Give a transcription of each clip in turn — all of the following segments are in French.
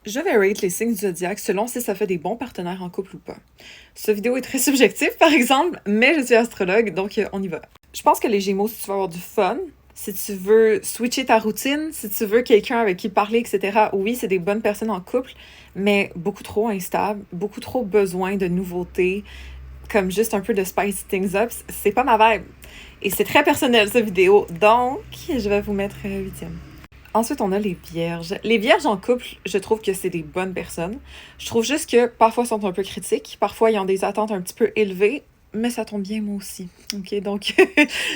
Je vais rate les signes du zodiaque selon si ça fait des bons partenaires en couple ou pas. Cette vidéo est très subjective, par exemple, mais je suis astrologue, donc on y va. Je pense que les Gémeaux, si tu veux avoir du fun, si tu veux switcher ta routine, si tu veux quelqu'un avec qui parler, etc., oui, c'est des bonnes personnes en couple, mais beaucoup trop instables, beaucoup trop besoin de nouveautés, comme juste un peu de spice things up, c'est pas ma vibe. Et c'est très personnel, cette vidéo, donc je vais vous mettre 8e. Ensuite, on a les vierges. Les vierges en couple, je trouve que c'est des bonnes personnes. Je trouve juste que parfois, ils sont un peu critiques. Parfois, ils ont des attentes un petit peu élevées. Mais ça tombe bien, moi aussi. OK, donc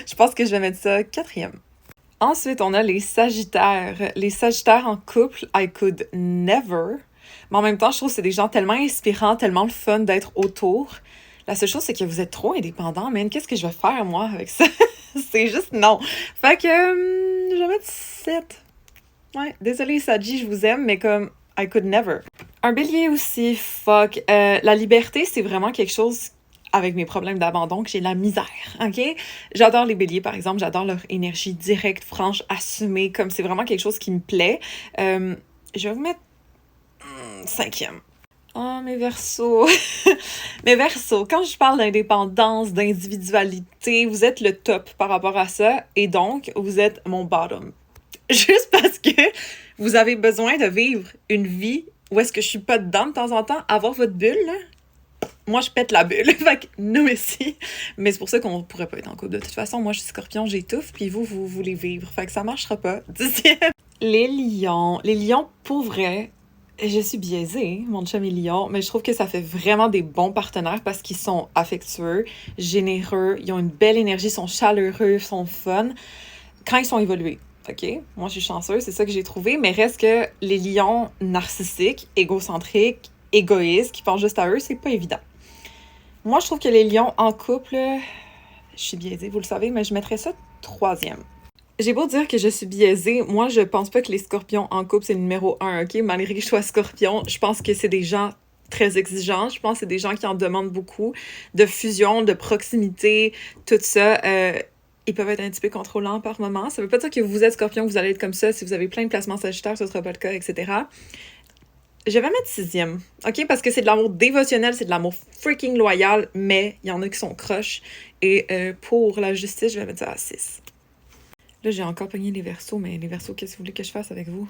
je pense que je vais mettre ça 4e. Ensuite, on a les sagittaires. Les sagittaires en couple, I could never. Mais en même temps, je trouve que c'est des gens tellement inspirants, tellement le fun d'être autour. La seule chose, c'est que vous êtes trop indépendants, man. Qu'est-ce que je vais faire, moi, avec ça? C'est juste non. Fait que je vais mettre 7. Ouais, désolée, Saji, je vous aime, mais comme, I could never. Un bélier aussi, fuck. La liberté, c'est vraiment quelque chose, avec mes problèmes d'abandon, que j'ai de la misère, OK? J'adore les béliers, par exemple. J'adore leur énergie directe, franche, assumée. Comme c'est vraiment quelque chose qui me plaît. Je vais vous mettre 5e. Oh, mes Verseaux. Mes Verseaux, quand je parle d'indépendance, d'individualité, vous êtes le top par rapport à ça. Et donc, vous êtes mon bottom. Juste parce que vous avez besoin de vivre une vie où est-ce que je suis pas dedans de temps en temps, avoir votre bulle, là. Moi, je pète la bulle. Fait que, non, merci. Mais c'est pour ça qu'on pourrait pas être en couple. De toute façon, moi, je suis scorpion, j'étouffe, puis vous voulez vivre. Fait que ça marchera pas. 10e. Les lions. Les lions, pour vrai, je suis biaisée, mon chum est lion, mais je trouve que ça fait vraiment des bons partenaires parce qu'ils sont affectueux, généreux, ils ont une belle énergie, sont chaleureux, sont fun. Quand ils sont évolués. OK? Moi, je suis chanceuse, c'est ça que j'ai trouvé, mais reste que les lions narcissiques, égocentriques, égoïstes, qui pensent juste à eux, c'est pas évident. Moi, je trouve que les lions en couple, je suis biaisée, vous le savez, mais je mettrais ça 3e. J'ai beau dire que je suis biaisée, moi, je pense pas que les scorpions en couple, c'est le numéro 1, OK? Malgré que je sois scorpion, je pense que c'est des gens très exigeants. Je pense que c'est des gens qui en demandent beaucoup, de fusion, de proximité, tout ça. Ils peuvent être un petit peu contrôlants par moment. Ça veut pas dire que vous êtes scorpion, vous allez être comme ça. Si vous avez plein de placements sagittaires, ce sera pas le cas, etc. Je vais mettre 6e, OK? Parce que c'est de l'amour dévotionnel, c'est de l'amour freaking loyal, mais il y en a qui sont croches. Et pour la justice, je vais mettre ça à 6. Là, j'ai encore pogné les Verseaux, mais les Verseaux, qu'est-ce que vous voulez que je fasse avec vous?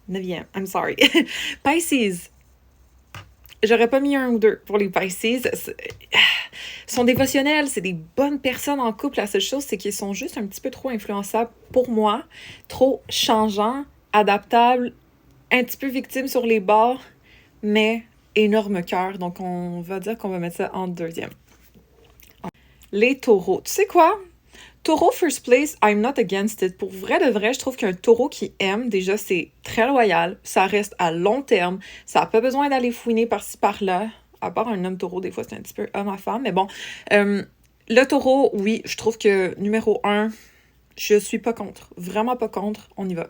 9e, I'm sorry. Pisces. J'aurais pas mis 1 ou 2 pour les Pisces. Sont dévotionnels, c'est des bonnes personnes en couple. La seule chose, c'est qu'ils sont juste un petit peu trop influençables pour moi, trop changeants, adaptables, un petit peu victimes sur les bords, mais énorme cœur. Donc, on va dire qu'on va mettre ça en 2e. Les taureaux. Tu sais quoi? Taureau first place, I'm not against it. Pour vrai de vrai, je trouve qu'un taureau qui aime, déjà, c'est très loyal. Ça reste à long terme. Ça n'a pas besoin d'aller fouiner par-ci, par-là. À part un homme taureau, des fois, c'est un petit peu homme à femme. Mais bon, le taureau, oui, je trouve que numéro 1, je suis pas contre. Vraiment pas contre. On y va.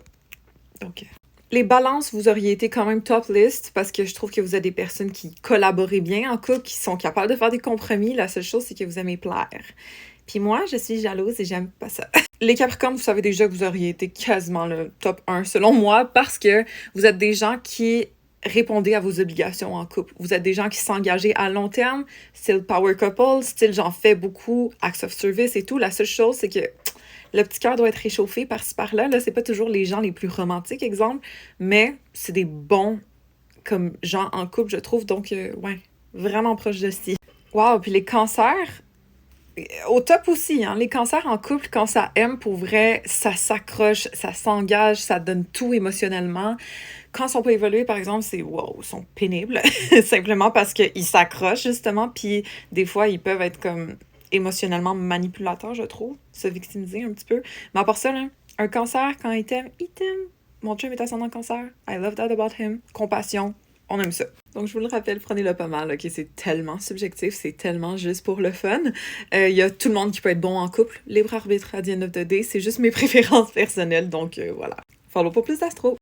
Donc, les balances, vous auriez été quand même top list parce que je trouve que vous êtes des personnes qui collaborent bien en couple, qui sont capables de faire des compromis. La seule chose, c'est que vous aimez plaire. Puis moi, je suis jalouse et j'aime pas ça. Les Capricornes, vous savez déjà que vous auriez été quasiment le top 1 selon moi parce que vous êtes des gens qui répondez à vos obligations en couple. Vous êtes des gens qui s'engagent à long terme, style power couple, style j'en fais beaucoup, acts of service et tout. La seule chose, c'est que le petit cœur doit être réchauffé par-ci par-là. Là, c'est pas toujours les gens les plus romantiques, exemple, mais c'est des bons comme gens en couple, je trouve. Donc, ouais, vraiment proche de ci. Wow, puis les cancers, au top aussi, hein. Les cancers en couple, quand ça aime, pour vrai, ça s'accroche, ça s'engage, ça donne tout émotionnellement. Quand ils sont pas évolués, par exemple, c'est wow, ils sont pénibles, simplement parce qu'ils s'accrochent, justement, puis des fois, ils peuvent être comme émotionnellement manipulateurs, je trouve, se victimiser un petit peu. Mais à part ça, là, un cancer, quand il t'aime, il t'aime. Mon chum est ascendant cancer. I love that about him. Compassion. On aime ça. Donc, je vous le rappelle, prenez-le pas mal, OK? C'est tellement subjectif, c'est tellement juste pour le fun. Il y a tout le monde qui peut être bon en couple. Libre arbitre à the end of the day, c'est juste mes préférences personnelles, donc voilà. Follow pour plus d'astro!